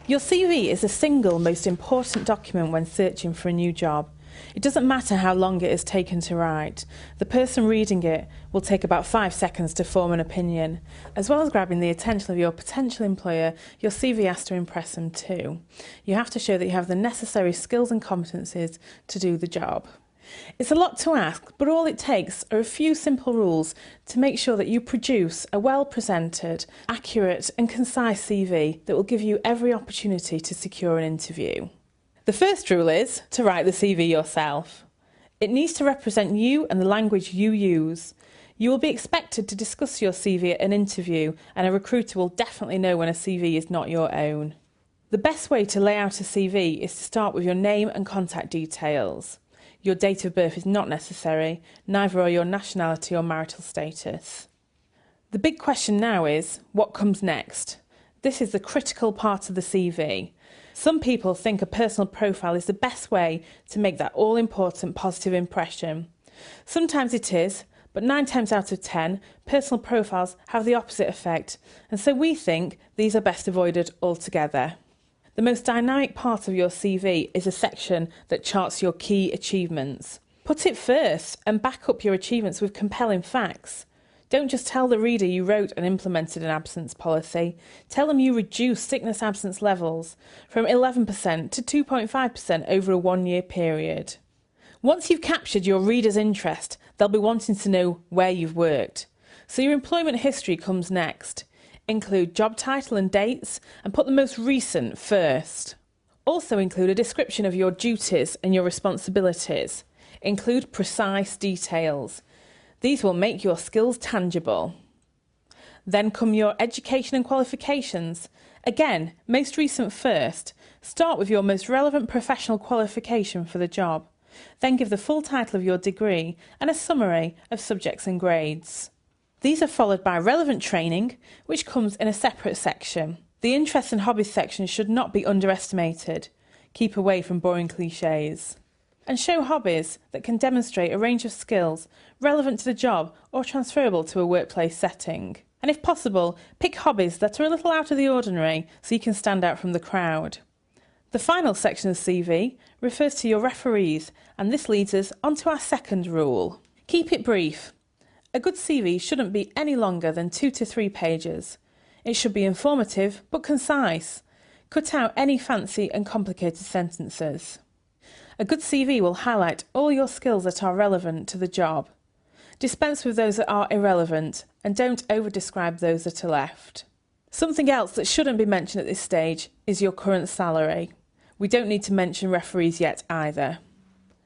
Your CV is the single most important document when searching for a new job. It doesn't matter how long it has taken to write. The person reading it will take about 5 seconds to form an opinion. As well as grabbing the attention of your potential employer, your CV has to impress them too. You have to show that you have the necessary skills and competencies to do the job. It's a lot to ask, but all it takes are a few simple rules to make sure that you produce a well-presented, accurate and concise CV that will give you every opportunity to secure an interview. The first rule is to write the CV yourself. It needs to represent you and the language you use. You will be expected to discuss your CV at an interview, and a recruiter will definitely know when a CV is not your own. The best way to lay out a CV is to start with your name and contact details. Your date of birth is not necessary, neither are your nationality or marital status. The big question now is, what comes next? This is the critical part of the CV. Some people think a personal profile is the best way to make that all-important positive impression. Sometimes it is, but 9 times out of 10, personal profiles have the opposite effect, and so we think these are best avoided altogether. The most dynamic part of your CV is a section that charts your key achievements. Put it first and back up your achievements with compelling facts. Don't just tell the reader you wrote and implemented an absence policy. Tell them you reduced sickness absence levels from 11% to 2.5% over a 1-year period. Once you've captured your reader's interest, they'll be wanting to know where you've worked. So your employment history comes next. Include job title and dates, and put the most recent first. Also include a description of your duties and your responsibilities. Include precise details. These will make your skills tangible. Then come your education and qualifications. Again, most recent first. Start with your most relevant professional qualification for the job. Then give the full title of your degree and a summary of subjects and grades. These are followed by relevant training, which comes in a separate section. The interests and hobbies section should not be underestimated. Keep away from boring cliches. And show hobbies that can demonstrate a range of skills relevant to the job or transferable to a workplace setting. And if possible, pick hobbies that are a little out of the ordinary so you can stand out from the crowd. The final section of CV refers to your referees, and this leads us onto our second rule. Keep it brief. A good CV shouldn't be any longer than 2 to 3 pages. It should be informative but concise. Cut out any fancy and complicated sentences. A good CV will highlight all your skills that are relevant to the job. Dispense with those that are irrelevant, and don't over-describe those that are left. Something else that shouldn't be mentioned at this stage is your current salary. We don't need to mention referees yet either.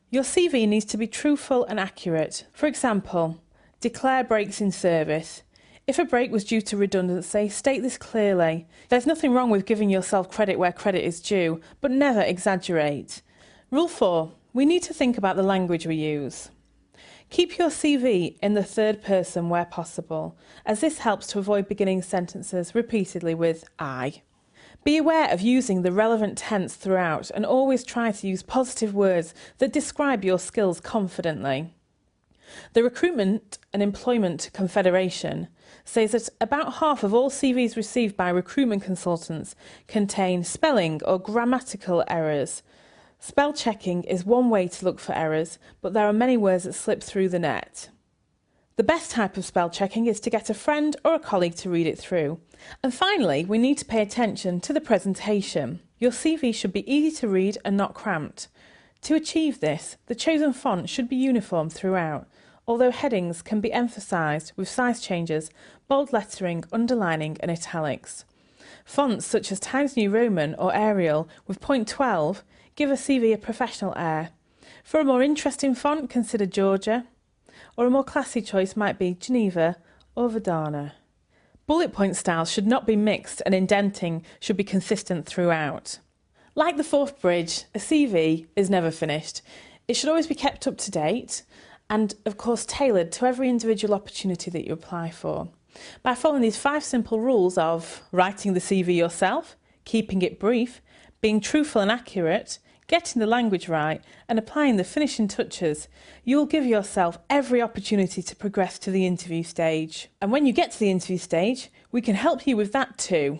Your CV needs to be truthful and accurate. For example, declare breaks in service. If a break was due to redundancy, state this clearly. There's nothing wrong with giving yourself credit where credit is due, but never exaggerate. Rule 4. We need to think about the language we use. Keep your CV in the third person where possible, as this helps to avoid beginning sentences repeatedly with I. Be aware of using the relevant tense throughout, and always try to use positive words that describe your skills confidently. The Recruitment and Employment Confederation says that about half of all CVs received by recruitment consultants contain spelling or grammatical errors. Spell checking is one way to look for errors, but there are many words that slip through the net. The best type of spell checking is to get a friend or a colleague to read it through. And finally, we need to pay attention to the presentation. Your CV should be easy to read and not cramped. To achieve this, the chosen font should be uniform throughout, although headings can be emphasised with size changes, bold lettering, underlining and italics. Fonts such as Times New Roman or Arial with point 12 give a CV a professional air. For a more interesting font, consider Georgia, or a more classy choice might be Geneva or Verdana. Bullet point styles should not be mixed, and indenting should be consistent throughout. Like the Forth Bridge, a CV is never finished. It should always be kept up to date and, of course, tailored to every individual opportunity that you apply for. By following these 5 simple rules of writing the CV yourself, keeping it brief, being truthful and accurate, getting the language right and applying the finishing touches, you'll give yourself every opportunity to progress to the interview stage. And when you get to the interview stage, we can help you with that too.